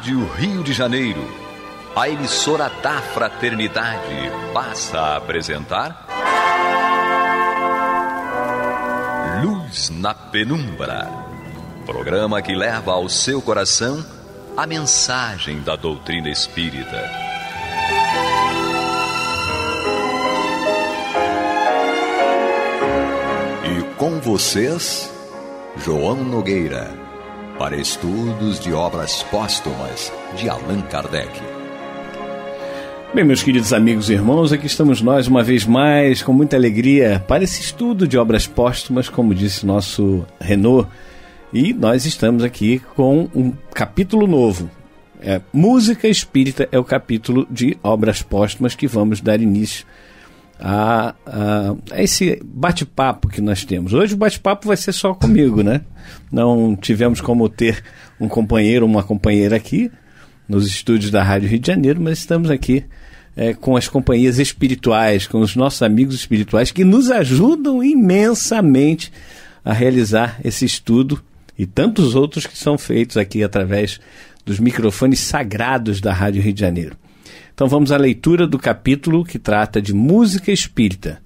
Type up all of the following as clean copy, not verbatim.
Rádio Rio de Janeiro, a emissora da Fraternidade, passa a apresentar Luz na Penumbra, programa que leva ao seu coração a mensagem da doutrina espírita. E com vocês, João Nogueira, para estudos de obras póstumas de Allan Kardec. Bem, meus queridos amigos e irmãos, aqui estamos nós uma vez mais, com muita alegria, para esse estudo de obras póstumas, como disse nosso Renaud, e nós estamos aqui com um capítulo novo. Música Espírita é o capítulo de obras póstumas que vamos dar início a esse bate-papo que nós temos. Hoje o bate-papo vai ser só comigo, né? Não tivemos como ter um companheiro ou uma companheira aqui nos estúdios da Rádio Rio de Janeiro, mas estamos aqui com as companhias espirituais, com os nossos amigos espirituais que nos ajudam imensamente a realizar esse estudo e tantos outros que são feitos aqui através dos microfones sagrados da Rádio Rio de Janeiro. Então vamos à leitura do capítulo que trata de música espírita.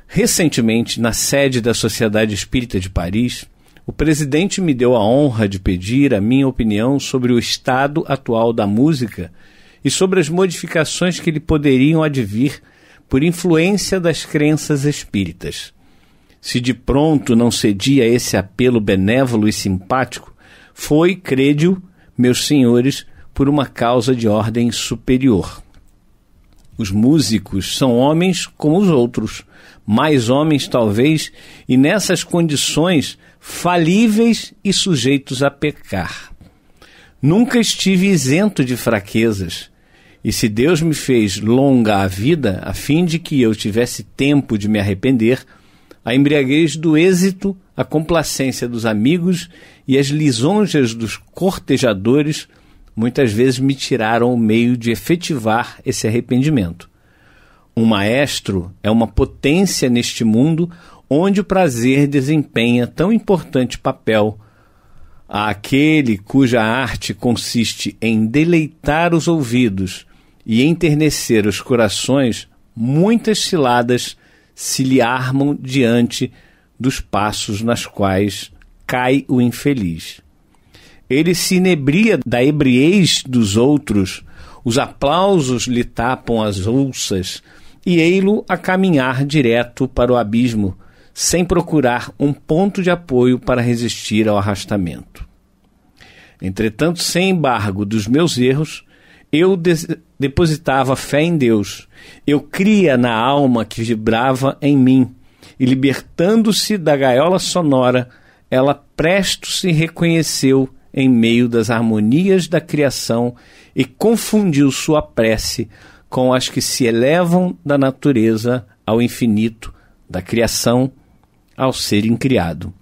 Recentemente, na sede da Sociedade Espírita de Paris, o presidente me deu a honra de pedir a minha opinião sobre o estado atual da música e sobre as modificações que lhe poderiam advir por influência das crenças espíritas. Se de pronto não cedi a esse apelo benévolo e simpático, foi, crede-o, meus senhores, por uma causa de ordem superior. Os músicos são homens como os outros, mais homens talvez, e nessas condições falíveis e sujeitos a pecar. Nunca estive isento de fraquezas, e se Deus me fez longa a vida, a fim de que eu tivesse tempo de me arrepender, a embriaguez do êxito, a complacência dos amigos e as lisonjas dos cortejadores muitas vezes me tiraram o meio de efetivar esse arrependimento. Um maestro é uma potência neste mundo onde o prazer desempenha tão importante papel. Àquele cuja arte consiste em deleitar os ouvidos e enternecer os corações, muitas ciladas se lhe armam diante dos passos nas quais cai o infeliz. Ele se inebria da ebriez dos outros, os aplausos lhe tapam as ouças, e ei-lo a caminhar direto para o abismo, sem procurar um ponto de apoio para resistir ao arrastamento. Entretanto, sem embargo dos meus erros, eu depositava fé em Deus, eu cria na alma que vibrava em mim, e libertando-se da gaiola sonora, ela presto se reconheceu em meio das harmonias da criação e confundiu sua prece com as que se elevam da natureza ao infinito, da criação ao ser incriado.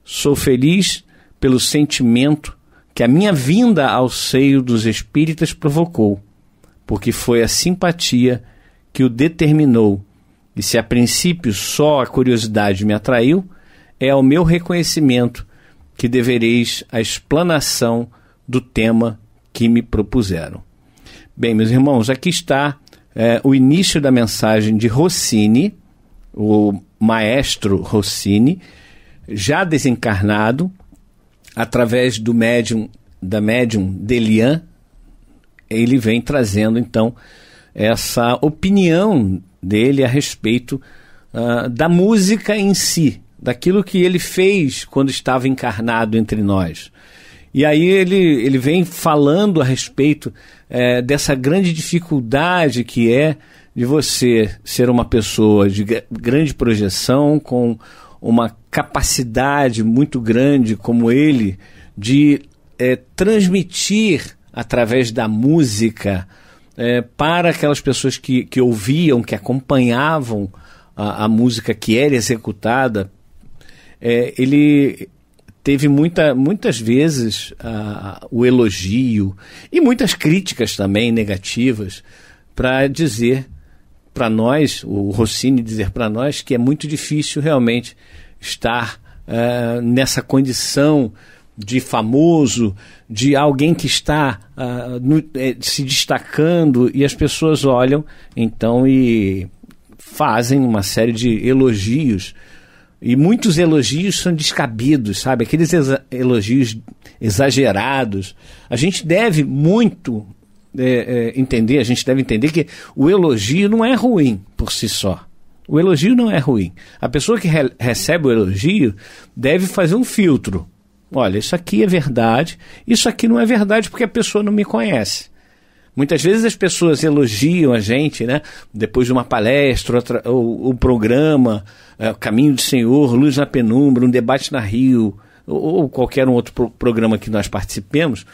Sou feliz pelo sentimento que a minha vinda ao seio dos espíritas provocou, porque foi a simpatia que o determinou, e se a princípio só a curiosidade me atraiu, é ao meu reconhecimento que devereis a explanação do tema que me propuseram. Bem, meus irmãos, aqui está o início da mensagem de Rossini, o maestro Rossini, já desencarnado, através da médium Delian. Ele vem trazendo, então, essa opinião dele a respeito da música em si, daquilo que ele fez quando estava encarnado entre nós. E aí ele vem falando a respeito dessa grande dificuldade que é de você ser uma pessoa de grande projeção, com uma capacidade muito grande como ele, de transmitir através da música para aquelas pessoas que ouviam, que acompanhavam a música que era executada. Ele teve muitas vezes o elogio e muitas críticas também negativas para dizer para nós, o Rossini dizer para nós que é muito difícil realmente estar nessa condição de famoso, de alguém que está se destacando, e as pessoas olham então e fazem uma série de elogios, e muitos elogios são descabidos, sabe? Aqueles elogios exagerados. A gente deve muito entender, a gente deve entender que o elogio não é ruim por si só. O elogio não é ruim. A pessoa que recebe o elogio deve fazer um filtro. Olha, isso aqui é verdade, isso aqui não é verdade porque a pessoa não me conhece. Muitas vezes as pessoas elogiam a gente, né? Depois de uma palestra, ou programa, Caminho do Senhor, Luz na Penumbra, um debate na Rio, ou qualquer um outro programa que nós participemos.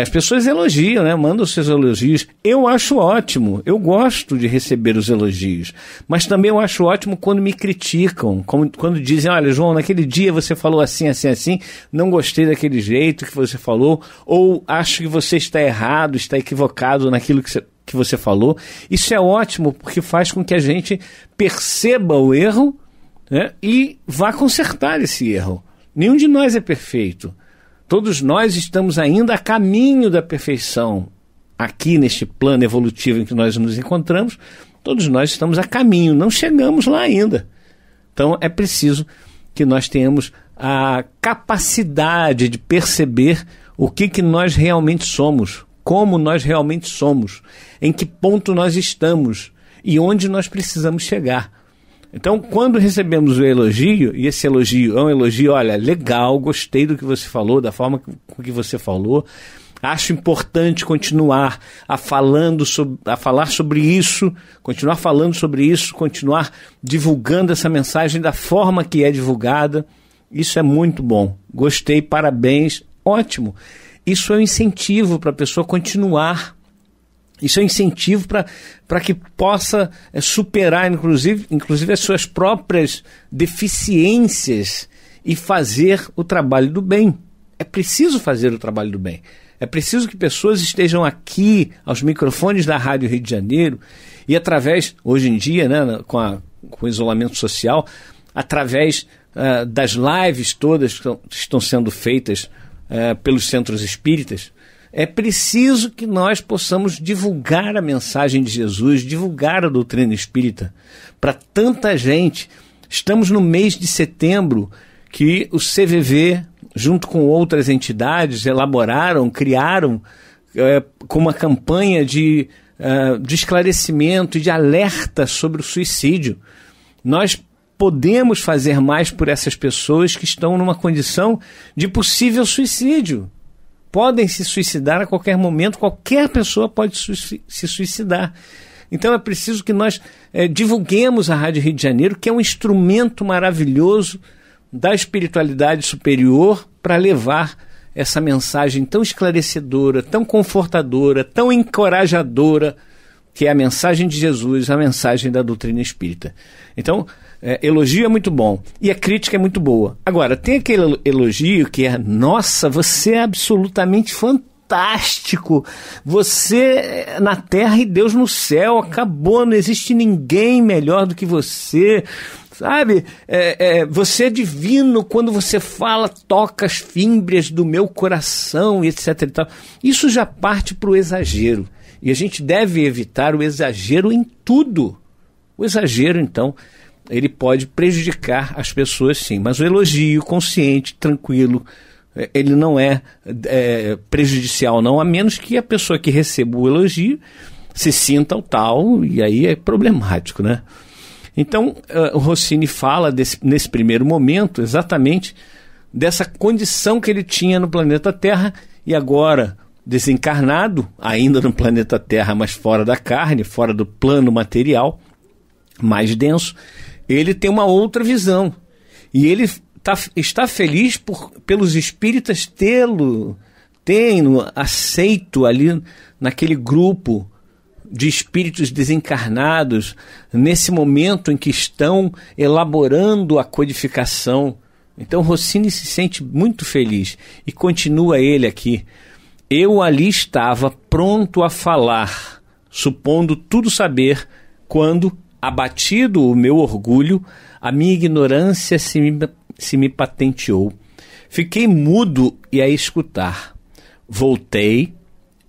As pessoas elogiam, né? Mandam seus elogios. Eu acho ótimo, eu gosto de receber os elogios, mas também eu acho ótimo quando me criticam, quando dizem, olha, João, naquele dia você falou assim, assim, assim, não gostei daquele jeito que você falou, ou acho que você está errado, está equivocado naquilo que você falou. Isso é ótimo, porque faz com que a gente perceba o erro, né? E vá consertar esse erro. Nenhum de nós é perfeito. Todos nós estamos ainda a caminho da perfeição. Aqui neste plano evolutivo em que nós nos encontramos, todos nós estamos a caminho, não chegamos lá ainda. Então é preciso que nós tenhamos a capacidade de perceber o que nós realmente somos, como nós realmente somos, em que ponto nós estamos e onde nós precisamos chegar. Então, quando recebemos o elogio, e esse elogio é um elogio, olha, legal, gostei do que você falou, da forma com que você falou, acho importante continuar a falar sobre isso, continuar falando sobre isso, continuar divulgando essa mensagem da forma que é divulgada. Isso é muito bom. Gostei, parabéns, ótimo. Isso é um incentivo para a pessoa continuar. Isso é um incentivo para que possa superar, inclusive, as suas próprias deficiências e fazer o trabalho do bem. É preciso fazer o trabalho do bem. É preciso que pessoas estejam aqui, aos microfones da Rádio Rio de Janeiro, e através, hoje em dia, né, com o isolamento social, através das lives todas que estão sendo feitas pelos centros espíritas, é preciso que nós possamos divulgar a mensagem de Jesus, divulgar a doutrina espírita para tanta gente. Estamos no mês de setembro que o CVV, junto com outras entidades, criaram com uma campanha de esclarecimento e de alerta sobre o suicídio. Nós podemos fazer mais por essas pessoas que estão numa condição de possível suicídio. Podem se suicidar a qualquer momento, qualquer pessoa pode se suicidar. Então é preciso que nós divulguemos a Rádio Rio de Janeiro, que é um instrumento maravilhoso da espiritualidade superior para levar essa mensagem tão esclarecedora, tão confortadora, tão encorajadora, que é a mensagem de Jesus, a mensagem da doutrina espírita. Então, elogio é muito bom e a crítica é muito boa. Agora, tem aquele elogio que é, nossa, você é absolutamente fantástico, você na terra e Deus no céu, acabou, não existe ninguém melhor do que você, sabe? Você é divino, quando você fala, toca as fímbrias do meu coração, e etc. e tal. Isso já parte para o exagero, e a gente deve evitar o exagero em tudo. O exagero, então, ele pode prejudicar as pessoas, sim, mas o elogio consciente, tranquilo, ele não é prejudicial, não, a menos que a pessoa que receba o elogio se sinta o tal, e aí é problemático, né? Então, o Rossini fala nesse primeiro momento exatamente dessa condição que ele tinha no planeta Terra, e agora, desencarnado, ainda no planeta Terra, mas fora da carne, fora do plano material, mais denso, ele tem uma outra visão. E ele está feliz pelos espíritas tê-lo aceito ali naquele grupo de espíritos desencarnados, nesse momento em que estão elaborando a codificação. Então Rossini se sente muito feliz e continua ele aqui. Eu ali estava pronto a falar, supondo tudo saber, quando, abatido o meu orgulho, a minha ignorância se me patenteou. Fiquei mudo e a escutar. Voltei,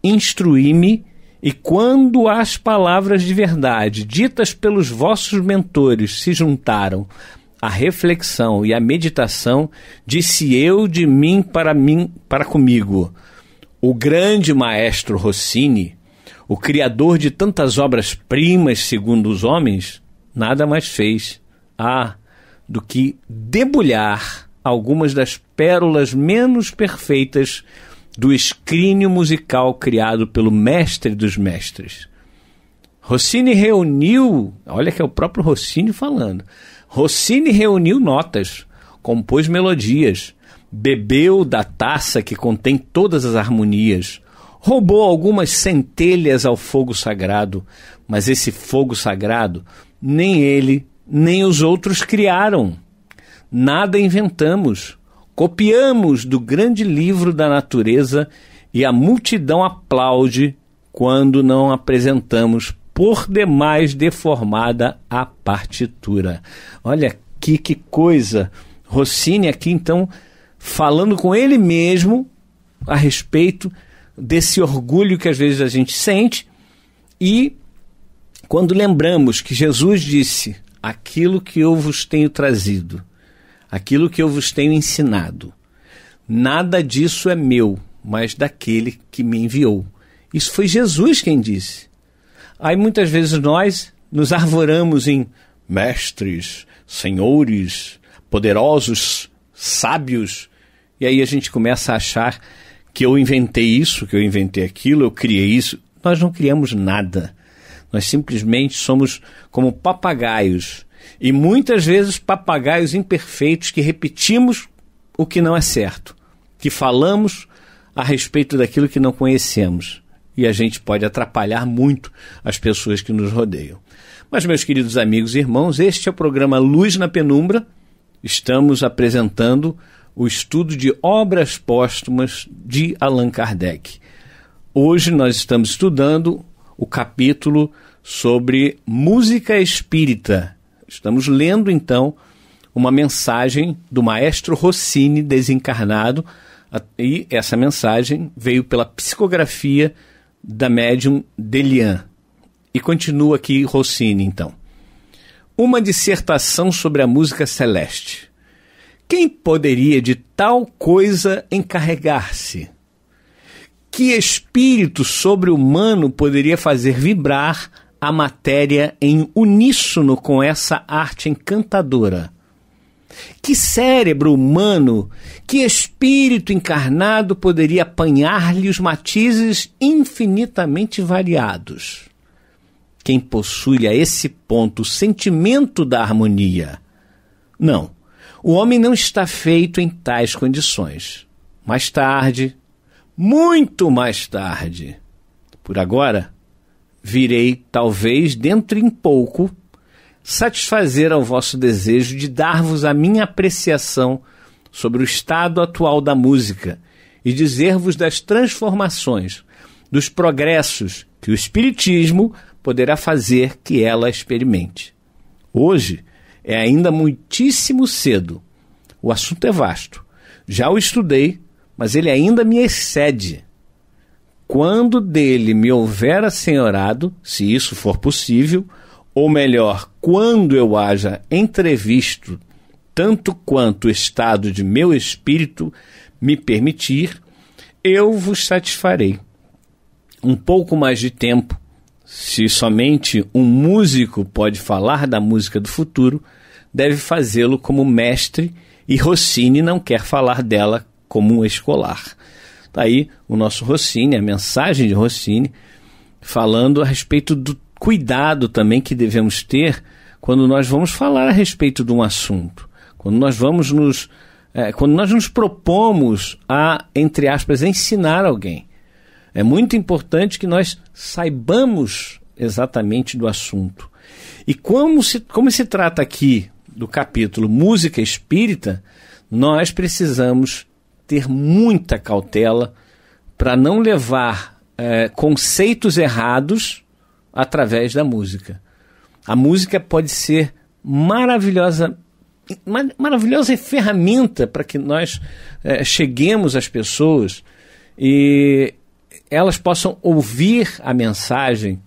instruí-me, e quando as palavras de verdade ditas pelos vossos mentores se juntaram à reflexão e à meditação, disse eu de mim para comigo: o grande maestro Rossini, o criador de tantas obras-primas segundo os homens, nada mais fez do que debulhar algumas das pérolas menos perfeitas do escrínio musical criado pelo mestre dos mestres. Rossini reuniu, olha que é o próprio Rossini falando, Rossini reuniu notas, compôs melodias, bebeu da taça que contém todas as harmonias, roubou algumas centelhas ao fogo sagrado, mas esse fogo sagrado nem ele nem os outros criaram. Nada inventamos. Copiamos do grande livro da natureza e a multidão aplaude quando não apresentamos por demais deformada a partitura. Olha aqui que coisa. Rossini aqui então falando com ele mesmo a respeito desse orgulho que às vezes a gente sente, e quando lembramos que Jesus disse: aquilo que eu vos tenho trazido, aquilo que eu vos tenho ensinado, nada disso é meu, mas daquele que me enviou. Isso foi Jesus quem disse. Aí muitas vezes nós nos arvoramos em mestres, senhores, poderosos, sábios, e aí a gente começa a achar que eu inventei isso, que eu inventei aquilo, eu criei isso. Nós não criamos nada. Nós simplesmente somos como papagaios, e muitas vezes papagaios imperfeitos que repetimos o que não é certo, que falamos a respeito daquilo que não conhecemos, e a gente pode atrapalhar muito as pessoas que nos rodeiam. Mas, meus queridos amigos e irmãos, este é o programa Luz na Penumbra. Estamos apresentando o estudo de obras póstumas de Allan Kardec. Hoje nós estamos estudando o capítulo sobre música espírita. Estamos lendo, então, uma mensagem do maestro Rossini, desencarnado, e essa mensagem veio pela psicografia da médium Delian. E continua aqui Rossini, então. Uma dissertação sobre a música celeste. Quem poderia de tal coisa encarregar-se? Que espírito sobre-humano poderia fazer vibrar a matéria em uníssono com essa arte encantadora? Que cérebro humano, que espírito encarnado poderia apanhar-lhe os matizes infinitamente variados? Quem possui a esse ponto o sentimento da harmonia? Não, o homem não está feito em tais condições. Mais tarde, muito mais tarde, por agora, virei, talvez dentro em pouco, satisfazer ao vosso desejo de dar-vos a minha apreciação sobre o estado atual da música e dizer-vos das transformações, dos progressos que o Espiritismo poderá fazer que ela experimente. Hoje é ainda muitíssimo cedo. O assunto é vasto. Já o estudei, mas ele ainda me excede. Quando dele me houver assenhorado, se isso for possível, ou melhor, quando eu haja entrevisto tanto quanto o estado de meu espírito me permitir, eu vos satisfarei. Um pouco mais de tempo, se somente um músico pode falar da música do futuro, deve fazê-lo como mestre, e Rossini não quer falar dela como um escolar. Está aí o nosso Rossini, a mensagem de Rossini, falando a respeito do cuidado também que devemos ter quando nós vamos falar a respeito de um assunto, quando nós nos propomos a, entre aspas, ensinar alguém. É muito importante que nós saibamos exatamente do assunto. E como se trata aqui do capítulo Música Espírita, nós precisamos ter muita cautela para não levar conceitos errados através da música. A música pode ser maravilhosa, maravilhosa ferramenta para que nós cheguemos às pessoas e elas possam ouvir a mensagem,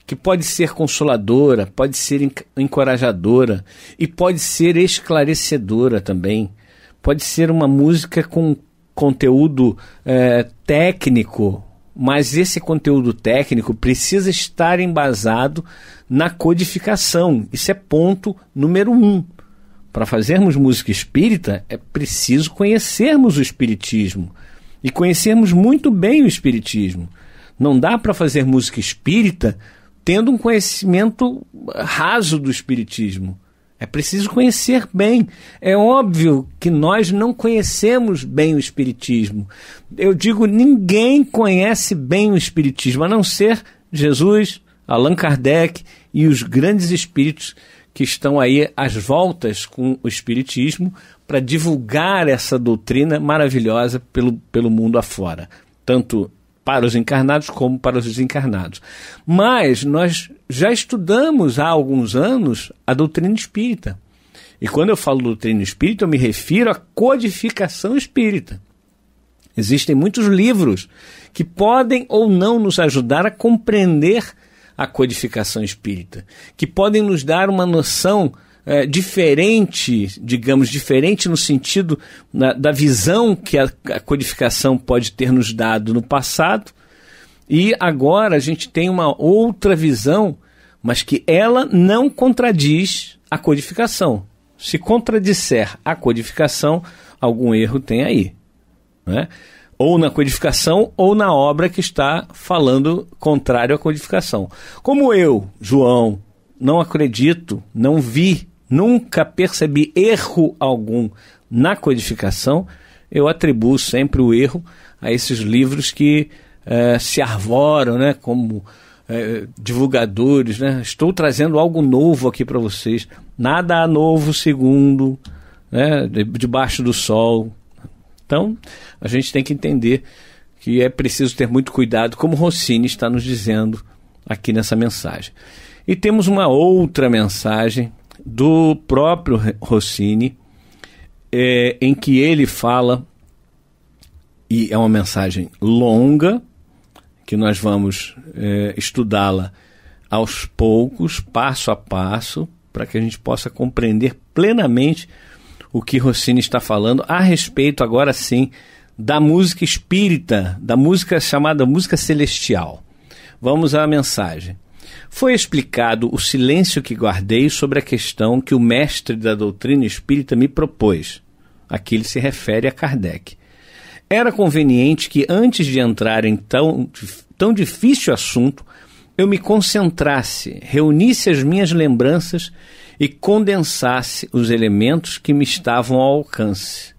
que pode ser consoladora, pode ser encorajadora e pode ser esclarecedora também. Pode ser uma música com conteúdo técnico, mas esse conteúdo técnico precisa estar embasado na codificação. Isso é ponto número 1. Para fazermos música espírita, é preciso conhecermos o espiritismo e conhecermos muito bem o espiritismo. Não dá para fazer música espírita tendo um conhecimento raso do espiritismo. É preciso conhecer bem. É óbvio que nós não conhecemos bem o espiritismo. Eu digo, ninguém conhece bem o espiritismo, a não ser Jesus, Allan Kardec e os grandes espíritos que estão aí às voltas com o espiritismo para divulgar essa doutrina maravilhosa pelo mundo afora, tanto para os encarnados como para os desencarnados. Mas nós já estudamos há alguns anos a doutrina espírita. E quando eu falo doutrina espírita, eu me refiro à codificação espírita. Existem muitos livros que podem ou não nos ajudar a compreender a codificação espírita, que podem nos dar uma noção diferente, digamos, diferente no sentido da visão que a codificação pode ter nos dado no passado, e agora a gente tem uma outra visão, mas que ela não contradiz a codificação. Se contradisser a codificação, algum erro tem aí, né? Ou na codificação ou na obra que está falando contrário à codificação. Como eu, João, não acredito, não vi, nunca percebi erro algum na codificação, eu atribuo sempre o erro a esses livros que se arvoram, né, como divulgadores, né? Estou trazendo algo novo aqui para vocês. Nada há novo segundo, né, debaixo do sol. Então, a gente tem que entender que é preciso ter muito cuidado, como Rossini está nos dizendo aqui nessa mensagem. E temos uma outra mensagem do próprio Rossini, em que ele fala, e é uma mensagem longa, que nós vamos estudá-la aos poucos, passo a passo, para que a gente possa compreender plenamente o que Rossini está falando a respeito, agora sim, da música espírita, da música chamada música celestial. Vamos à mensagem. Foi explicado o silêncio que guardei sobre a questão que o mestre da doutrina espírita me propôs. Aqui ele se refere a Kardec. Era conveniente que, antes de entrar em tão difícil assunto, eu me concentrasse, reunisse as minhas lembranças e condensasse os elementos que me estavam ao alcance.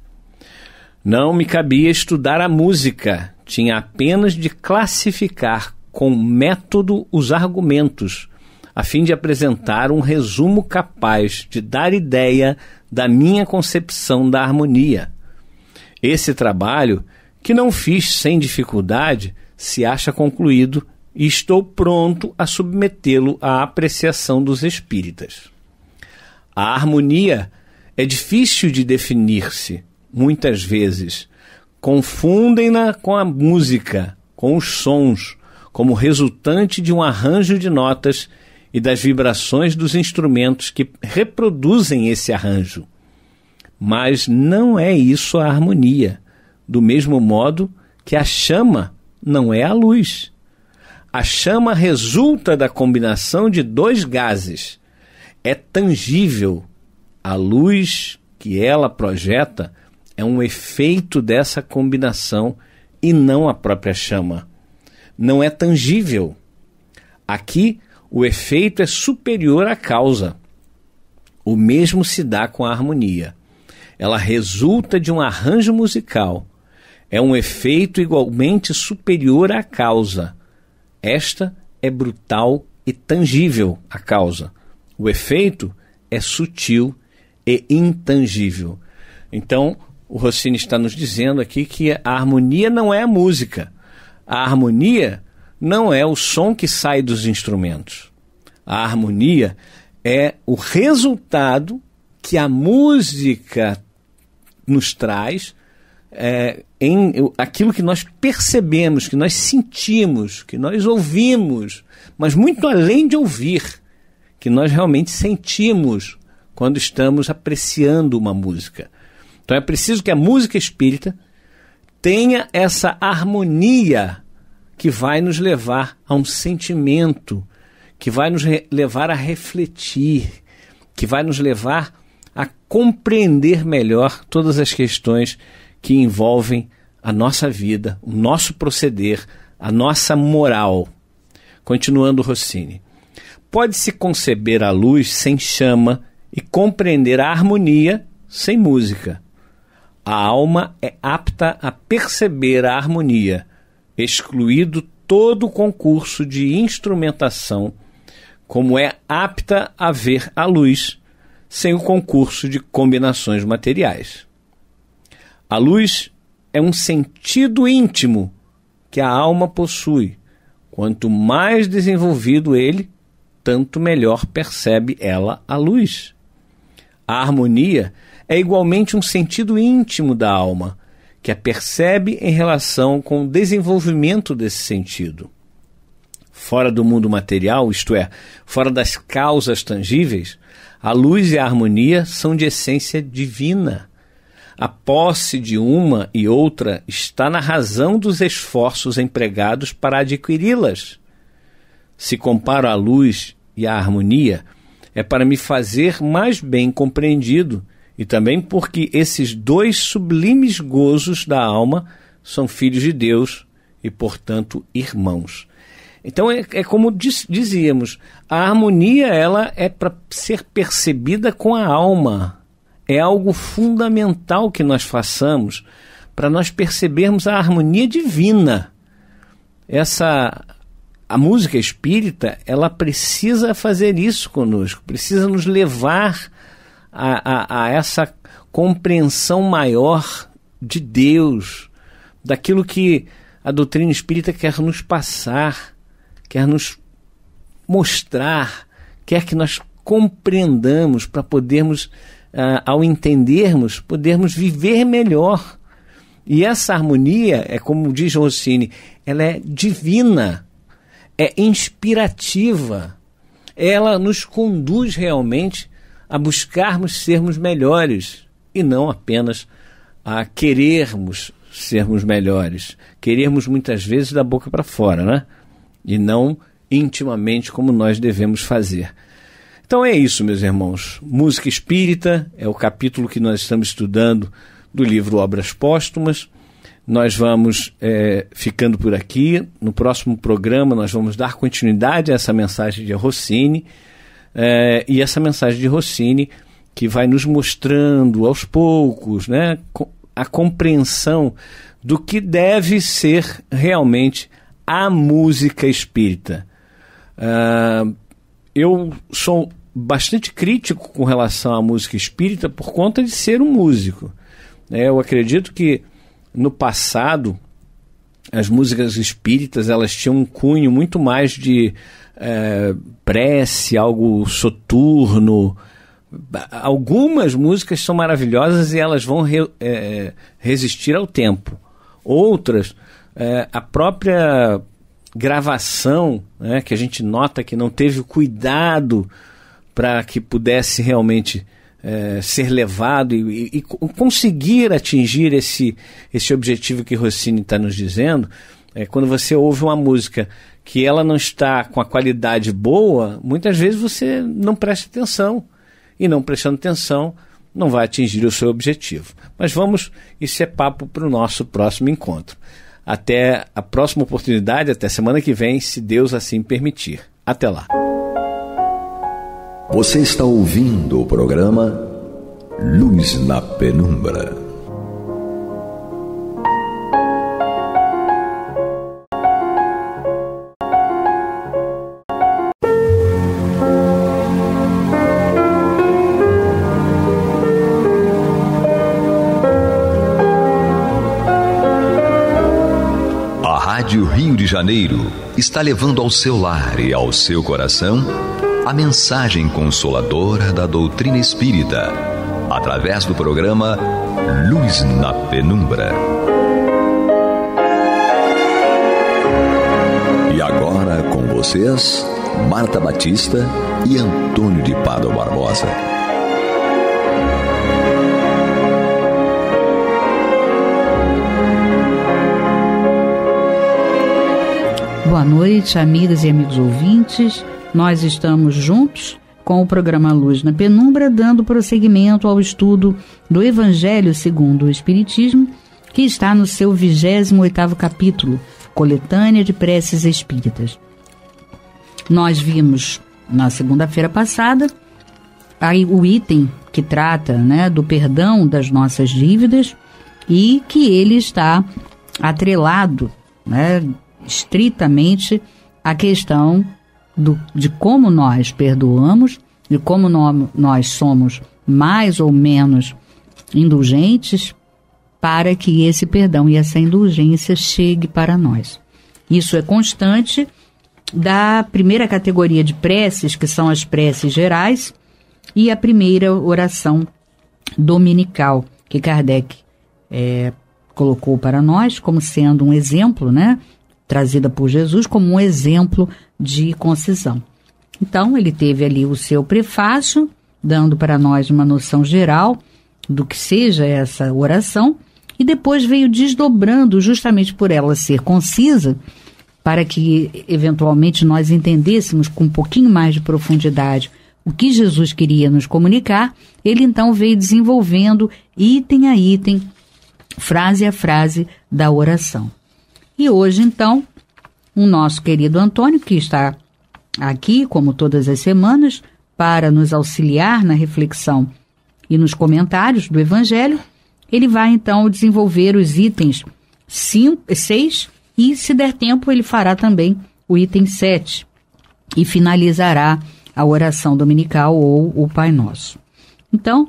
Não me cabia estudar a música, tinha apenas de classificar com método os argumentos, a fim de apresentar um resumo capaz de dar ideia da minha concepção da harmonia. Esse trabalho, que não fiz sem dificuldade, se acha concluído e estou pronto a submetê-lo à apreciação dos espíritas. A harmonia é difícil de definir-se, muitas vezes. Confundem-na com a música, com os sons, como resultante de um arranjo de notas e das vibrações dos instrumentos que reproduzem esse arranjo. Mas não é isso a harmonia, do mesmo modo que a chama não é a luz. A chama resulta da combinação de dois gases. É tangível. A luz que ela projeta é um efeito dessa combinação e não a própria chama. Não é tangível. Aqui, o efeito é superior à causa. O mesmo se dá com a harmonia. Ela resulta de um arranjo musical. É um efeito igualmente superior à causa. Esta é brutal e tangível, a causa. O efeito é sutil e intangível. Então, o Rossini está nos dizendo aqui que a harmonia não é a música. A harmonia não é o som que sai dos instrumentos. A harmonia é o resultado que a música nos traz, em aquilo que nós percebemos, que nós sentimos, que nós ouvimos, mas muito além de ouvir, que nós realmente sentimos quando estamos apreciando uma música. Então é preciso que a música espírita tenha essa harmonia que vai nos levar a um sentimento, que vai nos levar a refletir, que vai nos levar a compreender melhor todas as questões que envolvem a nossa vida, o nosso proceder, a nossa moral. Continuando Rossini. Pode-se conceber a luz sem chama e compreender a harmonia sem música. A alma é apta a perceber a harmonia, excluído todo o concurso de instrumentação, como é apta a ver a luz sem o concurso de combinações materiais. A luz é um sentido íntimo que a alma possui. Quanto mais desenvolvido ele, tanto melhor percebe ela a luz. A harmonia é igualmente um sentido íntimo da alma, que a percebe em relação com o desenvolvimento desse sentido. Fora do mundo material, isto é, fora das causas tangíveis, a luz e a harmonia são de essência divina. A posse de uma e outra está na razão dos esforços empregados para adquiri-las. Se comparo a luz e a harmonia, é para me fazer mais bem compreendido e também porque esses dois sublimes gozos da alma são filhos de Deus e, portanto, irmãos. Então é como dizíamos, a harmonia ela é para ser percebida com a alma. É algo fundamental que nós façamos para nós percebermos a harmonia divina. A música espírita, ela precisa fazer isso conosco, precisa nos levar a essa compreensão maior de Deus, daquilo que a doutrina espírita quer nos passar, quer nos mostrar, quer que nós compreendamos para podermos, ao entendermos, podermos viver melhor. E essa harmonia, é como diz Rossini, ela é divina, é inspirativa, ela nos conduz realmente a buscarmos sermos melhores e não apenas a querermos sermos melhores. Querermos muitas vezes da boca para fora, né? E não intimamente como nós devemos fazer. Então é isso, meus irmãos. Música espírita é o capítulo que nós estamos estudando do livro Obras Póstumas. Nós vamos ficando por aqui. No próximo programa nós vamos dar continuidade a essa mensagem de Rossini, e essa mensagem de Rossini que vai nos mostrando aos poucos, né, a compreensão do que deve ser realmente a música espírita. Eu sou bastante crítico com relação à música espírita por conta de ser um músico. Eu acredito que no passado as músicas espíritas elas tinham um cunho muito mais de prece, algo soturno. Algumas músicas são maravilhosas e elas vão resistir ao tempo. Outras, a própria gravação, né, que a gente nota que não teve o cuidado para que pudesse realmente ser levado e conseguir atingir esse objetivo que Rossini está nos dizendo. Quando você ouve uma música que ela não está com a qualidade boa, muitas vezes você não presta atenção, e não prestando atenção não vai atingir o seu objetivo. Mas isso é papo para o nosso próximo encontro. Até a próxima oportunidade, até semana que vem, se Deus assim permitir. Até lá. Você está ouvindo o programa Luz na Penumbra. Rádio Rio de Janeiro está levando ao seu lar e ao seu coração a mensagem consoladora da doutrina espírita, através do programa Luz na Penumbra. E agora com vocês, Marta Batista e Antônio de Pádua Barbosa. Boa noite, amigas e amigos ouvintes. Nós estamos juntos com o programa Luz na Penumbra, dando prosseguimento ao estudo do Evangelho segundo o Espiritismo, que está no seu 28º capítulo, Coletânea de Preces Espíritas. Nós vimos, na segunda-feira passada, aí o item que trata, do perdão das nossas dívidas e que ele está atrelado, estritamente à questão de como nós perdoamos, de como nós somos mais ou menos indulgentes para que esse perdão e essa indulgência chegue para nós. Isso é constante da primeira categoria de preces, que são as preces gerais, e a primeira oração dominical, que Kardec colocou para nós como sendo um exemplo, trazida por Jesus como um exemplo de concisão. Então, ele teve ali o seu prefácio, dando para nós uma noção geral do que seja essa oração, e depois veio desdobrando, justamente por ela ser concisa, para que, eventualmente, nós entendêssemos com um pouquinho mais de profundidade o que Jesus queria nos comunicar. Ele, então, veio desenvolvendo item a item, frase a frase da oração. E hoje, então, o nosso querido Antônio, que está aqui, como todas as semanas, para nos auxiliar na reflexão e nos comentários do Evangelho, ele vai, então, desenvolver os itens 6 e, se der tempo, ele fará também o item 7 e finalizará a oração dominical ou o Pai Nosso. Então,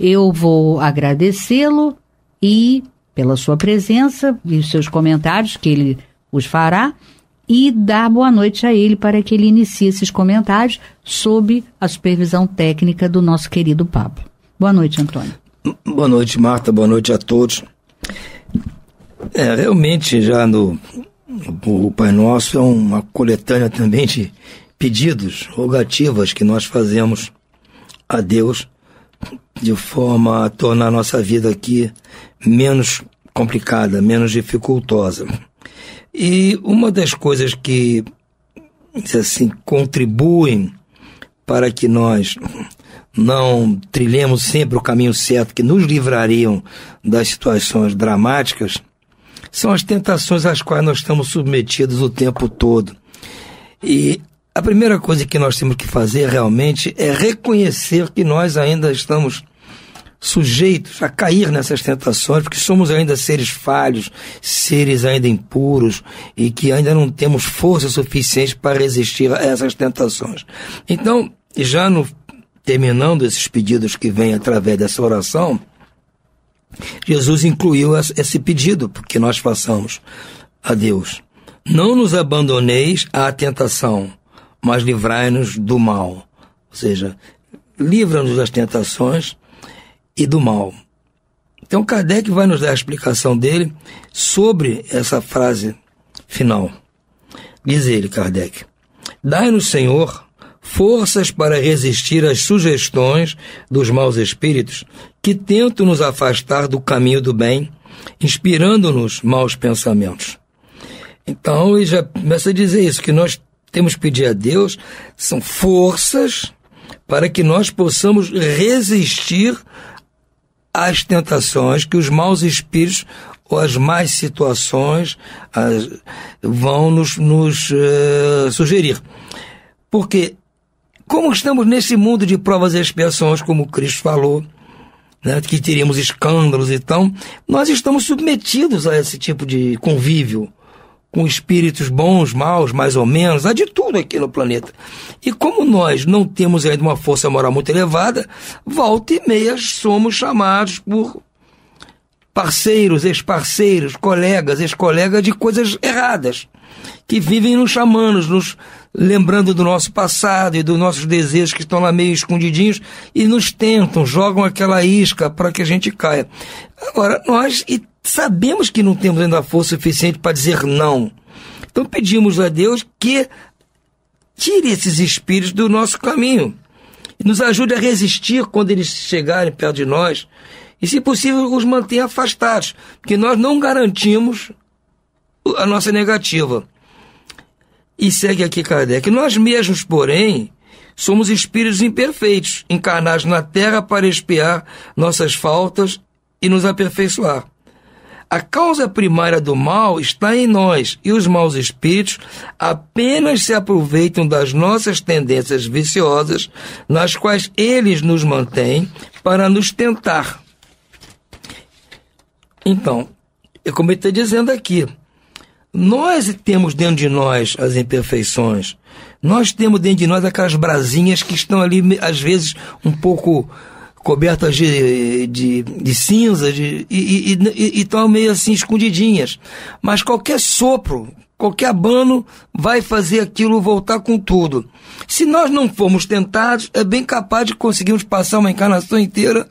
eu vou agradecê-lo e pela sua presença e os seus comentários, que ele os fará, e dar boa noite a ele para que ele inicie esses comentários sob a supervisão técnica do nosso querido Pablo. Boa noite, Antônio. Boa noite, Marta. Boa noite a todos. Realmente, já o Pai Nosso é uma coletânea também de pedidos, rogativas que nós fazemos a Deus de forma a tornar a nossa vida aqui menos complicada, menos dificultosa. E uma das coisas que, assim, contribuem para que nós não trilhemos sempre o caminho certo, que nos livrariam das situações dramáticas, são as tentações às quais nós estamos submetidos o tempo todo. E a primeira coisa que nós temos que fazer realmente é reconhecer que nós ainda estamos sujeitos a cair nessas tentações, porque somos ainda seres falhos, seres ainda impuros e que ainda não temos força suficiente para resistir a essas tentações. Então, já terminando esses pedidos que vêm através dessa oração, Jesus incluiu esse pedido que nós façamos a Deus. Não nos abandoneis à tentação, mas livrai-nos do mal. Ou seja, livra-nos das tentações e do mal. Então Kardec vai nos dar a explicação dele sobre essa frase final. Diz ele, Kardec: dai-nos, Senhor, forças para resistir às sugestões dos maus espíritos que tentam nos afastar do caminho do bem, inspirando-nos maus pensamentos. Então ele já começa a dizer isso, que nós temos que pedir a Deus são forças para que nós possamos resistir às tentações que os maus espíritos ou as más situações vão nos sugerir. Porque, como estamos nesse mundo de provas e expiações, como Cristo falou, que teríamos escândalos e tal, nós estamos submetidos a esse tipo de convívio com espíritos bons, maus, mais ou menos, há de tudo aqui no planeta. E como nós não temos ainda uma força moral muito elevada, volta e meia somos chamados por parceiros, ex-parceiros, colegas, ex-colegas de coisas erradas, que vivem nos chamando, nos lembrando do nosso passado e dos nossos desejos que estão lá meio escondidinhos e nos tentam, jogam aquela isca para que a gente caia. Agora, nós sabemos que não temos ainda força suficiente para dizer não. Então pedimos a Deus que tire esses espíritos do nosso caminho e nos ajude a resistir quando eles chegarem perto de nós e, se possível, os mantenha afastados, porque nós não garantimos a nossa negativa. E segue aqui Kardec: nós mesmos, porém, somos espíritos imperfeitos, encarnados na Terra para expiar nossas faltas e nos aperfeiçoar. A causa primária do mal está em nós, e os maus espíritos apenas se aproveitam das nossas tendências viciosas, nas quais eles nos mantêm, para nos tentar. Então, como ele está dizendo aqui, nós temos dentro de nós as imperfeições, nós temos dentro de nós aquelas brasinhas que estão ali, às vezes, um pouco cobertas de cinza e estão meio assim escondidinhas. Mas qualquer sopro, qualquer abano vai fazer aquilo voltar com tudo. Se nós não formos tentados, é bem capaz de conseguirmos passar uma encarnação inteira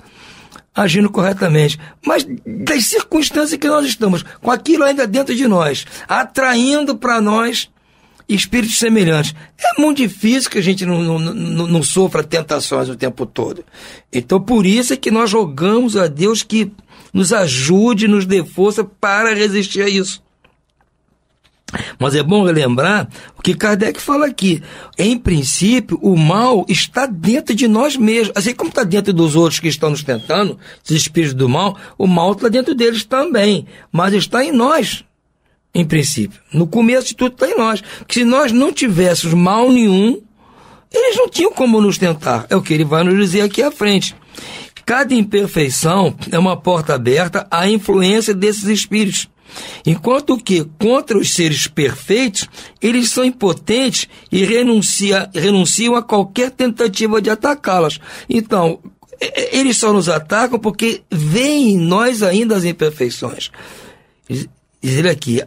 agindo corretamente. Mas das circunstâncias que nós estamos, com aquilo ainda dentro de nós, atraindo para nós espíritos semelhantes, é muito difícil que a gente não sofra tentações o tempo todo. Então, por isso é que nós rogamos a Deus que nos ajude, nos dê força para resistir a isso. Mas é bom relembrar o que Kardec fala aqui. Em princípio, o mal está dentro de nós mesmos. Assim como está dentro dos outros que estão nos tentando, os espíritos do mal, o mal está dentro deles também. Mas está em nós, em princípio. No começo de tudo está em nós. Porque se nós não tivéssemos mal nenhum, eles não tinham como nos tentar. É o que ele vai nos dizer aqui à frente. Cada imperfeição é uma porta aberta à influência desses espíritos. Enquanto que, contra os seres perfeitos, eles são impotentes e renunciam a qualquer tentativa de atacá-las. Então, eles só nos atacam porque veem em nós ainda as imperfeições. Diz ele aqui,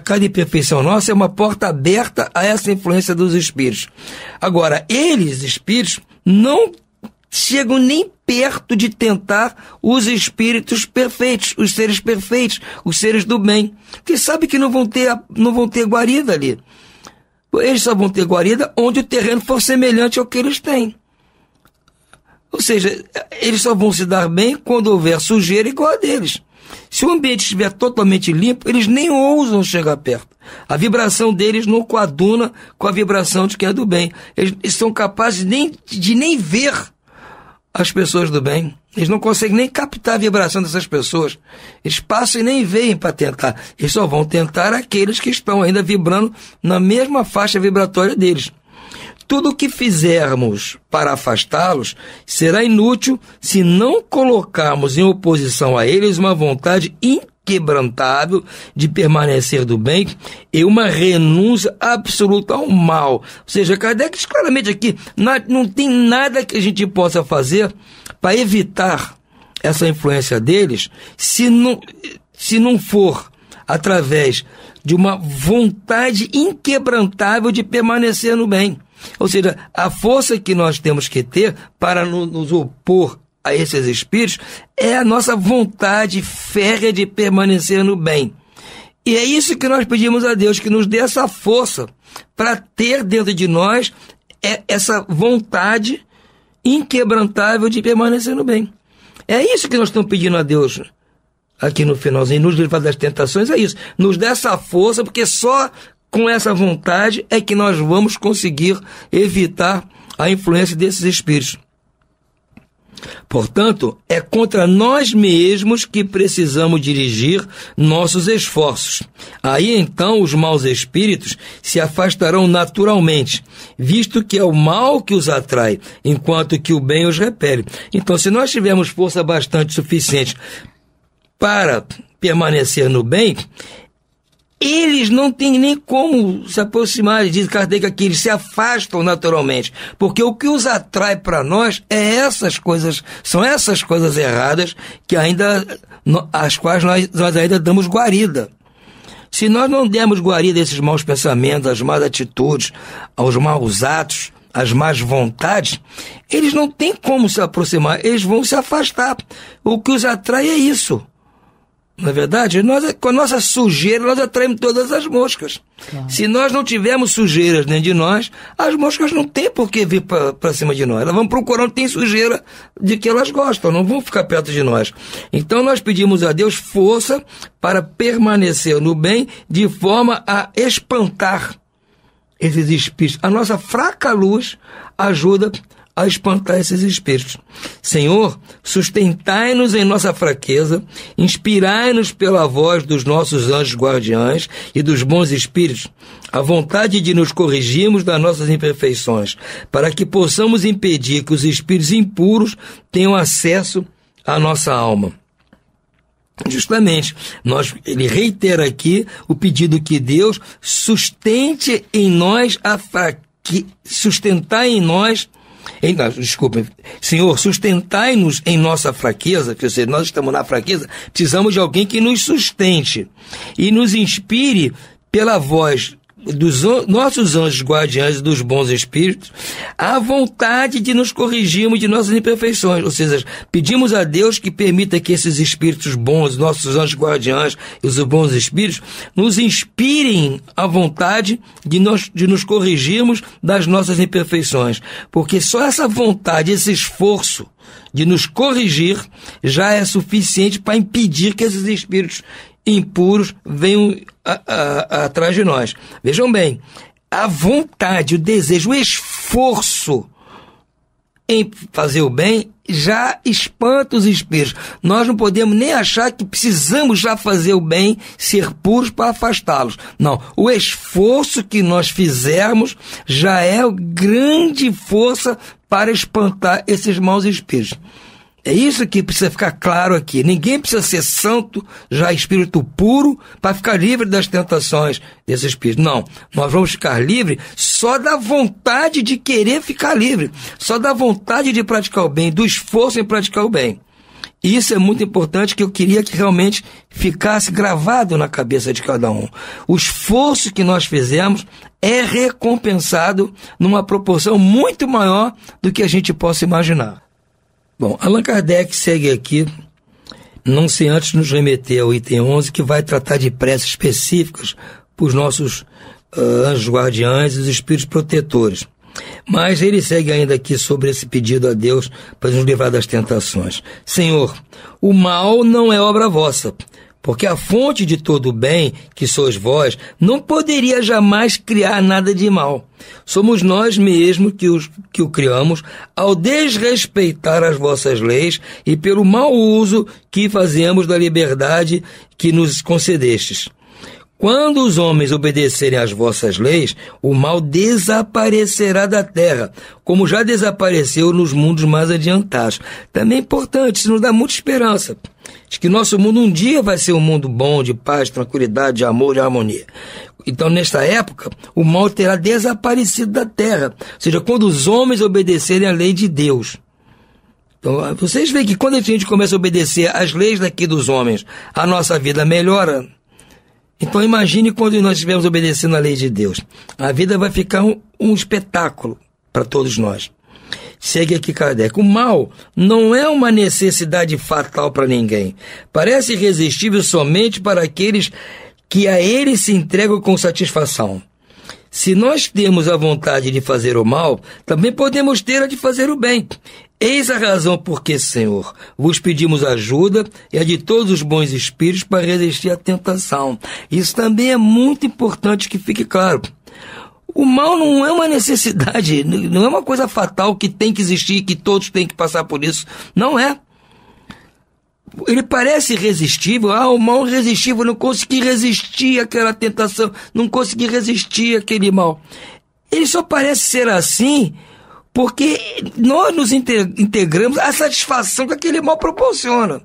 cada imperfeição nossa é uma porta aberta a essa influência dos espíritos. Agora, eles, espíritos, não chegam nem perto de tentar os espíritos perfeitos, os seres perfeitos, os seres do bem, porque sabe que não vão ter guarida ali. Eles só vão ter guarida onde o terreno for semelhante ao que eles têm. Ou seja, eles só vão se dar bem quando houver sujeira igual a deles. Se o ambiente estiver totalmente limpo, eles nem ousam chegar perto. A vibração deles não coaduna com a vibração de quem é do bem. Eles são capazes de nem ver as pessoas do bem. Eles não conseguem nem captar a vibração dessas pessoas. Eles passam e nem veem para tentar. Eles só vão tentar aqueles que estão ainda vibrando na mesma faixa vibratória deles. Tudo o que fizermos para afastá-los será inútil se não colocarmos em oposição a eles uma vontade inquebrantável de permanecer do bem e uma renúncia absoluta ao mal. Ou seja, Kardec diz claramente aqui, não tem nada que a gente possa fazer para evitar essa influência deles se não for através de uma vontade inquebrantável de permanecer no bem. Ou seja, a força que nós temos que ter para nos opor a esses espíritos é a nossa vontade férrea de permanecer no bem. E é isso que nós pedimos a Deus, que nos dê essa força para ter dentro de nós essa vontade inquebrantável de permanecer no bem. É isso que nós estamos pedindo a Deus aqui no finalzinho, nos livrar das tentações, é isso. Nos dê essa força, porque só com essa vontade é que nós vamos conseguir evitar a influência desses espíritos. Portanto, é contra nós mesmos que precisamos dirigir nossos esforços. Aí então os maus espíritos se afastarão naturalmente, visto que é o mal que os atrai, enquanto que o bem os repele. Então, se nós tivermos força bastante suficiente para permanecer no bem, eles não têm nem como se aproximar, diz Kardec aqui, eles se afastam naturalmente, porque o que os atrai para nós são essas coisas erradas que ainda, às quais nós ainda damos guarida. Se nós não dermos guarida a esses maus pensamentos, às más atitudes, aos maus atos, às más vontades, eles não têm como se aproximar, eles vão se afastar. O que os atrai é isso. Na verdade, com a nossa sujeira, nós atraímos todas as moscas. Claro. Se nós não tivermos sujeiras dentro de nós, as moscas não têm por que vir para cima de nós. Elas vão procurar onde tem sujeira de que elas gostam, não vão ficar perto de nós. Então nós pedimos a Deus força para permanecer no bem, de forma a espantar esses espíritos. A nossa fraca luz ajuda a espantar esses espíritos. Senhor, sustentai-nos em nossa fraqueza, inspirai-nos pela voz dos nossos anjos guardiães e dos bons espíritos, a vontade de nos corrigirmos das nossas imperfeições, para que possamos impedir que os espíritos impuros tenham acesso à nossa alma. Justamente, ele reitera aqui o pedido que Deus sustente em nós sustentar em nós. Senhor, sustentai-nos em nossa fraqueza, quer dizer, nós estamos na fraqueza, precisamos de alguém que nos sustente e nos inspire pela voz dos nossos anjos guardiães e dos bons espíritos, a vontade de nos corrigirmos de nossas imperfeições. Ou seja, pedimos a Deus que permita que esses espíritos bons, nossos anjos guardiães e os bons espíritos, nos inspirem a vontade de nos corrigirmos das nossas imperfeições. Porque só essa vontade, esse esforço de nos corrigir, já é suficiente para impedir que esses espíritos impuros venham atrás de nós. Vejam bem, a vontade, o desejo, o esforço em fazer o bem já espanta os espíritos. Nós não podemos nem achar que precisamos já fazer o bem, ser puros para afastá-los. Não, o esforço que nós fizermos já é grande força para espantar esses maus espíritos. É isso que precisa ficar claro aqui. Ninguém precisa ser santo, já espírito puro, para ficar livre das tentações desse espírito. Não, nós vamos ficar livres só da vontade de querer ficar livre, só da vontade de praticar o bem, do esforço em praticar o bem. E isso é muito importante, que eu queria que realmente ficasse gravado na cabeça de cada um. O esforço que nós fizemos é recompensado numa proporção muito maior do que a gente possa imaginar. Bom, Allan Kardec segue aqui, não sem antes nos remeter ao item 11, que vai tratar de preces específicas para os nossos anjos guardiães e os espíritos protetores. Mas ele segue ainda aqui sobre esse pedido a Deus para nos livrar das tentações. Senhor, o mal não é obra vossa, porque a fonte de todo o bem, que sois vós, não poderia jamais criar nada de mal. Somos nós mesmos que o criamos ao desrespeitar as vossas leis e pelo mau uso que fazemos da liberdade que nos concedestes. Quando os homens obedecerem às vossas leis, o mal desaparecerá da terra, como já desapareceu nos mundos mais adiantados. Também é importante, isso nos dá muita esperança, de que nosso mundo um dia vai ser um mundo bom, de paz, tranquilidade, de amor e harmonia. Então, nesta época, o mal terá desaparecido da terra, ou seja, quando os homens obedecerem à lei de Deus. Então, vocês veem que quando a gente começa a obedecer às leis daqui dos homens, a nossa vida melhora. Então imagine quando nós estivermos obedecendo à lei de Deus. A vida vai ficar um espetáculo para todos nós. Segue aqui Kardec. O mal não é uma necessidade fatal para ninguém. Parece irresistível somente para aqueles que a ele se entregam com satisfação. Se nós temos a vontade de fazer o mal, também podemos ter a de fazer o bem. Eis a razão por que, Senhor, vos pedimos ajuda e a de todos os bons espíritos para resistir à tentação. Isso também é muito importante que fique claro. O mal não é uma necessidade, não é uma coisa fatal que tem que existir, que todos têm que passar por isso. Não é. Ele parece irresistível. O mal irresistível, não consegui resistir àquela tentação, não consegui resistir àquele mal. Ele só parece ser assim porque nós nos integramos à satisfação que aquele mal proporciona.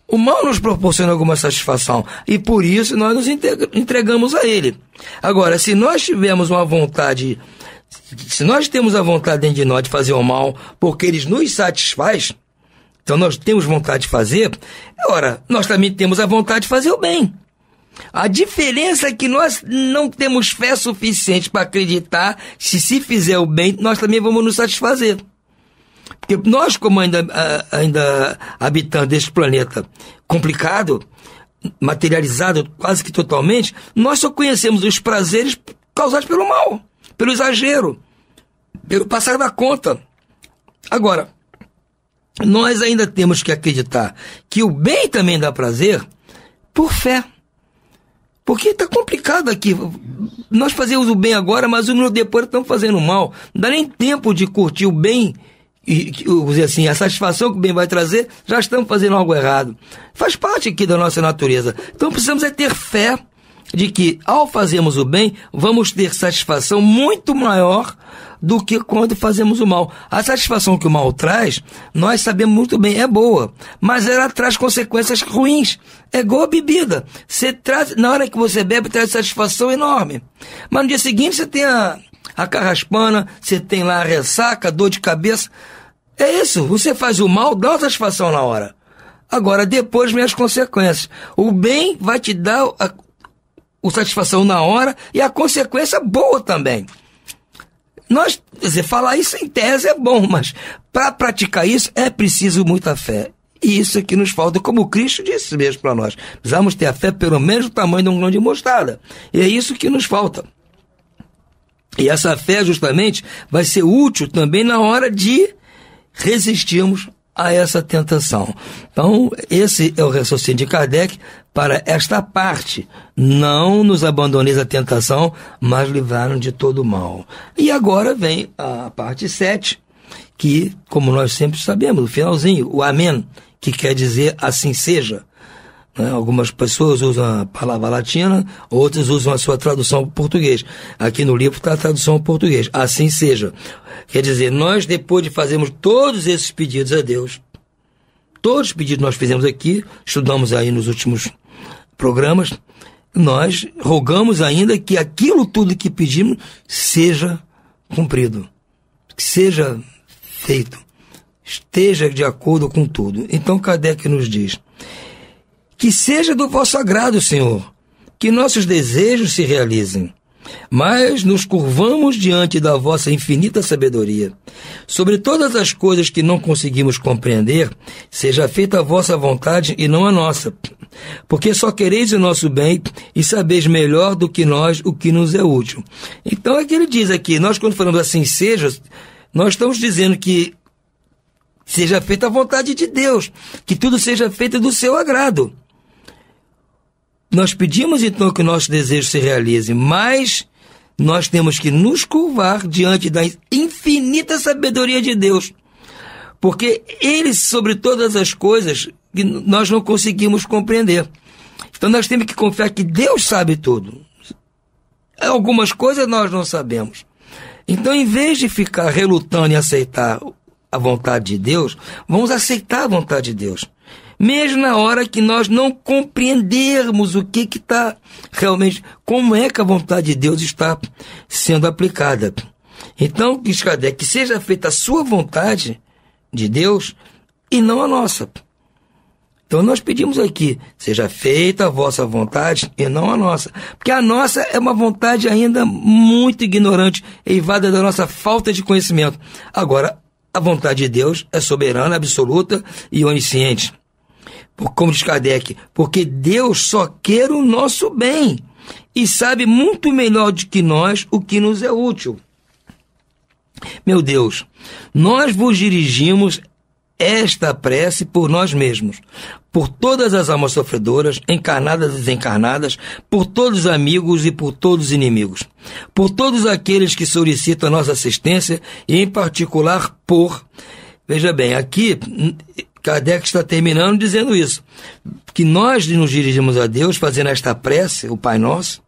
O mal nos proporciona alguma satisfação e por isso nós nos entregamos a ele. Agora, se nós tivermos uma vontade, se nós temos a vontade dentro de nós de fazer o mal porque ele nos satisfaz, então nós temos vontade de fazer, ora, nós também temos a vontade de fazer o bem. A diferença é que nós não temos fé suficiente para acreditar que se fizer o bem, nós também vamos nos satisfazer. Porque nós, como ainda habitando deste planeta complicado, materializado quase que totalmente, nós só conhecemos os prazeres causados pelo mal, pelo exagero, pelo passar da conta. Agora, nós ainda temos que acreditar que o bem também dá prazer por fé. Porque está complicado aqui. Nós fazemos o bem agora, mas um minuto depois estamos fazendo o mal. Não dá nem tempo de curtir o bem e dizer assim, a satisfação que o bem vai trazer, já estamos fazendo algo errado. Faz parte aqui da nossa natureza. Então precisamos ter fé de que, ao fazermos o bem, vamos ter satisfação muito maior do que quando fazemos o mal. A satisfação que o mal traz, nós sabemos muito bem, é boa, mas ela traz consequências ruins. É igual a bebida. Na hora que você bebe, traz satisfação enorme. Mas no dia seguinte você tem a carraspana, você tem lá a ressaca, a dor de cabeça. É isso, você faz o mal, dá uma satisfação na hora. Agora, depois vem as consequências. O bem vai te dar a satisfação na hora e a consequência boa também. Falar isso em tese é bom, mas para praticar isso é preciso muita fé. E isso é que nos falta, como Cristo disse mesmo para nós. Precisamos ter a fé pelo menos do tamanho de um grão de mostarda. E é isso que nos falta. E essa fé justamente vai ser útil também na hora de resistirmos a essa tentação. Então, esse é o raciocínio de Kardec para esta parte. Não nos abandoneis a tentação, mas livrar-nos de todo o mal. E agora vem a parte 7, que, como nós sempre sabemos, no finalzinho, o amém, que quer dizer assim seja. Algumas pessoas usam a palavra latina, outras usam a sua tradução para o português. Aqui no livro está a tradução para o português. Assim seja. Quer dizer, nós, depois de fazermos todos esses pedidos a Deus, todos os pedidos que nós fizemos aqui, estudamos aí nos últimos programas, nós rogamos ainda que aquilo tudo que pedimos seja cumprido, que seja feito, esteja de acordo com tudo. Então Kardec nos diz: que seja do vosso agrado, Senhor, que nossos desejos se realizem, mas nos curvamos diante da vossa infinita sabedoria. Sobre todas as coisas que não conseguimos compreender, seja feita a vossa vontade e não a nossa, porque só quereis o nosso bem e sabeis melhor do que nós o que nos é útil. Então é que ele diz aqui, nós quando falamos assim seja, nós estamos dizendo que seja feita a vontade de Deus, que tudo seja feito do seu agrado. Nós pedimos então que o nosso desejo se realize, mas nós temos que nos curvar diante da infinita sabedoria de Deus, porque Ele, sobre todas as coisas, que nós não conseguimos compreender. Então nós temos que confiar que Deus sabe tudo. Algumas coisas nós não sabemos. Então, em vez de ficar relutando em aceitar a vontade de Deus, vamos aceitar a vontade de Deus. Mesmo na hora que nós não compreendermos o que está realmente, como é que a vontade de Deus está sendo aplicada. Então, diz Kardec, que seja feita a sua vontade de Deus e não a nossa. Então nós pedimos aqui, seja feita a vossa vontade e não a nossa. Porque a nossa é uma vontade ainda muito ignorante, eivada da nossa falta de conhecimento. Agora, a vontade de Deus é soberana, absoluta e onisciente. Como diz Kardec, porque Deus só quer o nosso bem e sabe muito melhor do que nós o que nos é útil. Meu Deus, nós vos dirigimos esta prece por nós mesmos, por todas as almas sofredoras, encarnadas e desencarnadas, por todos os amigos e por todos os inimigos, por todos aqueles que solicitam a nossa assistência e em particular por... Veja bem, aqui Kardec está terminando dizendo isso, que nós nos dirigimos a Deus fazendo esta prece, o Pai Nosso,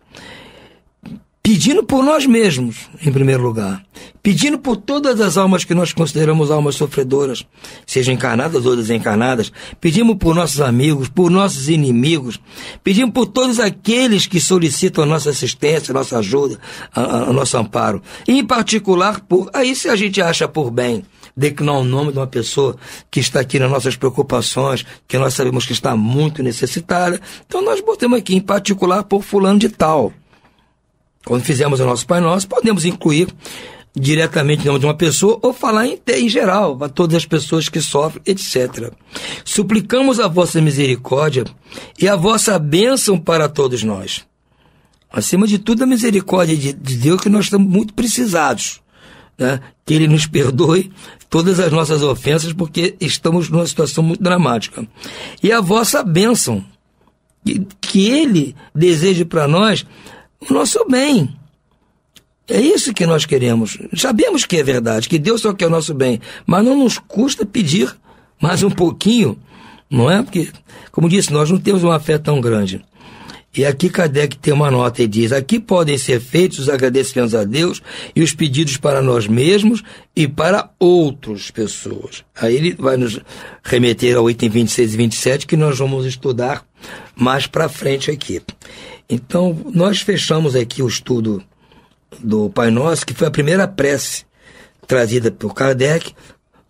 pedindo por nós mesmos, em primeiro lugar, pedindo por todas as almas que nós consideramos almas sofredoras, sejam encarnadas ou desencarnadas, pedimos por nossos amigos, por nossos inimigos, pedimos por todos aqueles que solicitam a nossa assistência, a nossa ajuda, a nosso amparo, e em particular por, aí se a gente acha por bem, declinar o nome de uma pessoa que está aqui nas nossas preocupações, que nós sabemos que está muito necessitada. Então nós botamos aqui em particular por fulano de tal. Quando fizermos o nosso Pai Nosso, podemos incluir diretamente o nome de uma pessoa ou falar em geral, para todas as pessoas que sofrem, etc. Suplicamos a vossa misericórdia e a vossa bênção para todos nós. Acima de tudo, a misericórdia de Deus, que nós estamos muito precisados, né? Que Ele nos perdoe todas as nossas ofensas, porque estamos numa situação muito dramática. E a vossa bênção, que Ele deseje para nós o nosso bem. É isso que nós queremos. Sabemos que é verdade, que Deus só quer o nosso bem, mas não nos custa pedir mais um pouquinho, não é? Porque, como disse, nós não temos uma fé tão grande. E aqui Kardec tem uma nota e diz: aqui podem ser feitos os agradecimentos a Deus e os pedidos para nós mesmos e para outras pessoas. Aí ele vai nos remeter ao item 26 e 27, que nós vamos estudar mais para frente aqui. Então, nós fechamos aqui o estudo do Pai Nosso, que foi a primeira prece trazida por Kardec,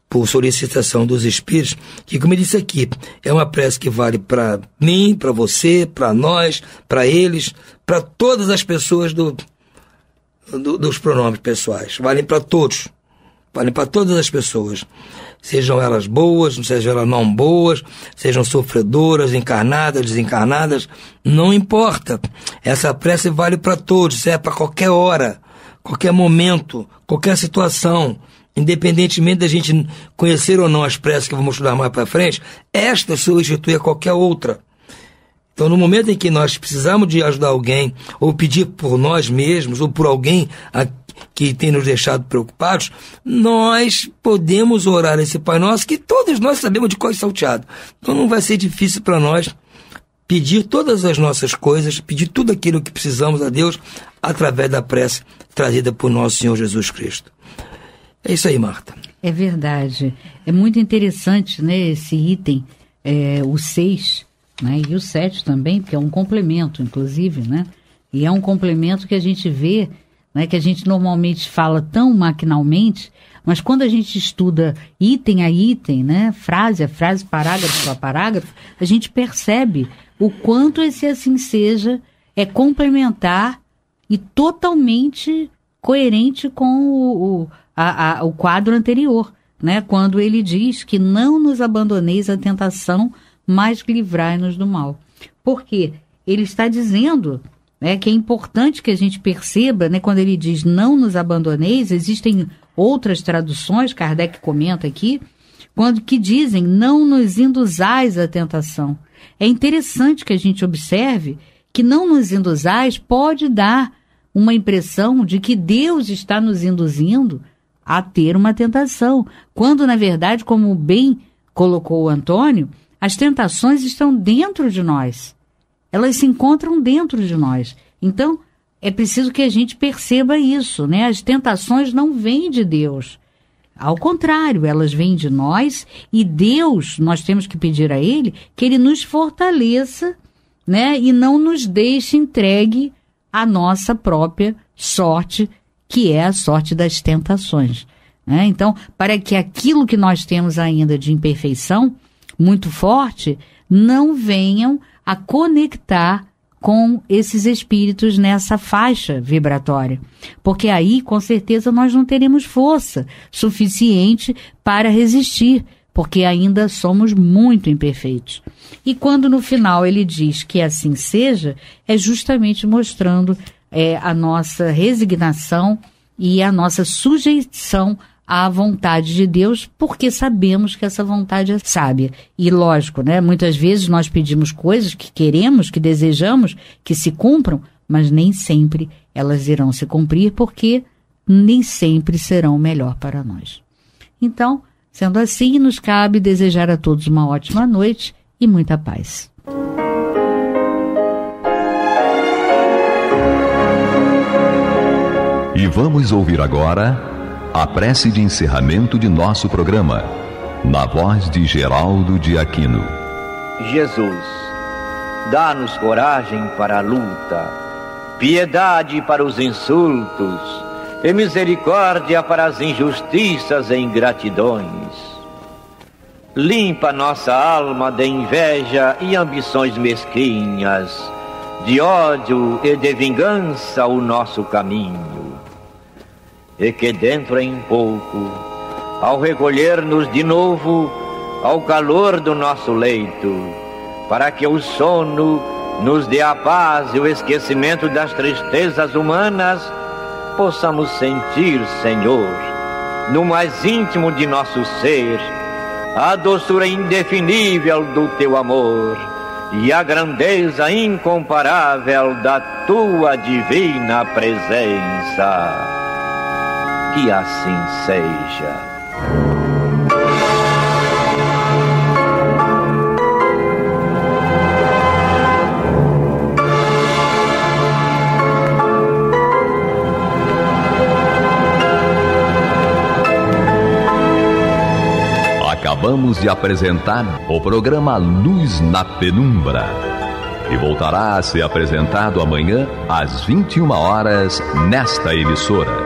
por solicitação dos Espíritos, que, como eu disse aqui, é uma prece que vale para mim, para você, para nós, para eles, para todas as pessoas dos pronomes pessoais. Valem para todos. Valem para todas as pessoas. Sejam elas boas, sejam elas não boas, sejam sofredoras, encarnadas, desencarnadas, não importa. Essa prece vale para todos, é para qualquer hora, qualquer momento, qualquer situação. Independentemente da gente conhecer ou não as preces que vamos estudar mais para frente, esta substitui a qualquer outra. Então, no momento em que nós precisamos de ajudar alguém, ou pedir por nós mesmos, ou por alguém que tem nos deixado preocupados, nós podemos orar esse Pai Nosso, que todos nós sabemos de cor salteado. Então não vai ser difícil para nós pedir todas as nossas coisas, pedir tudo aquilo que precisamos a Deus, através da prece trazida por nosso Senhor Jesus Cristo. É isso aí, Marta. É verdade. É muito interessante, né, esse item, o 6, né, e o 7 também, porque é um complemento, inclusive, né? E é um complemento que a gente vê, né, que a gente normalmente fala tão maquinalmente, mas quando a gente estuda item a item, né, frase a frase, parágrafo a parágrafo, a gente percebe o quanto esse assim seja é complementar e totalmente coerente com o quadro anterior, né, quando ele diz que não nos abandoneis à tentação, mas livrai-nos do mal. Porque ele está dizendo, né, que é importante que a gente perceba, né, quando ele diz não nos abandoneis, existem outras traduções, Kardec comenta aqui, que dizem não nos induzais à tentação. É interessante que a gente observe que não nos induzais pode dar uma impressão de que Deus está nos induzindo a ter uma tentação, quando na verdade, como bem colocou o Antônio, as tentações estão dentro de nós. Elas se encontram dentro de nós. Então, é preciso que a gente perceba isso, né? As tentações não vêm de Deus. Ao contrário, elas vêm de nós e Deus, nós temos que pedir a Ele que Ele nos fortaleça, né? E não nos deixe entregue à nossa própria sorte, que é a sorte das tentações, né? Então, para que aquilo que nós temos ainda de imperfeição muito forte, não venham a conectar com esses espíritos nessa faixa vibratória. Porque aí, com certeza, nós não teremos força suficiente para resistir, porque ainda somos muito imperfeitos. E quando no final ele diz que assim seja, é justamente mostrando a nossa resignação e a nossa sujeição à vontade de Deus, porque sabemos que essa vontade é sábia. E lógico, né? Muitas vezes nós pedimos coisas que queremos, que desejamos que se cumpram, mas nem sempre elas irão se cumprir, porque nem sempre serão o melhor para nós. Então, sendo assim, nos cabe desejar a todos uma ótima noite e muita paz. E vamos ouvir agora a prece de encerramento de nosso programa, na voz de Geraldo de Aquino. Jesus, dá-nos coragem para a luta, piedade para os insultos, e misericórdia para as injustiças e ingratidões. Limpa nossa alma de inveja e ambições mesquinhas, de ódio e de vingança o nosso caminho. E que dentro em pouco, ao recolher-nos de novo ao calor do nosso leito, para que o sono nos dê a paz e o esquecimento das tristezas humanas, possamos sentir, Senhor, no mais íntimo de nosso ser, a doçura indefinível do Teu amor e a grandeza incomparável da Tua divina presença. Que assim seja. Acabamos de apresentar o programa Luz na Penumbra, que voltará a ser apresentado amanhã às 21 horas nesta emissora.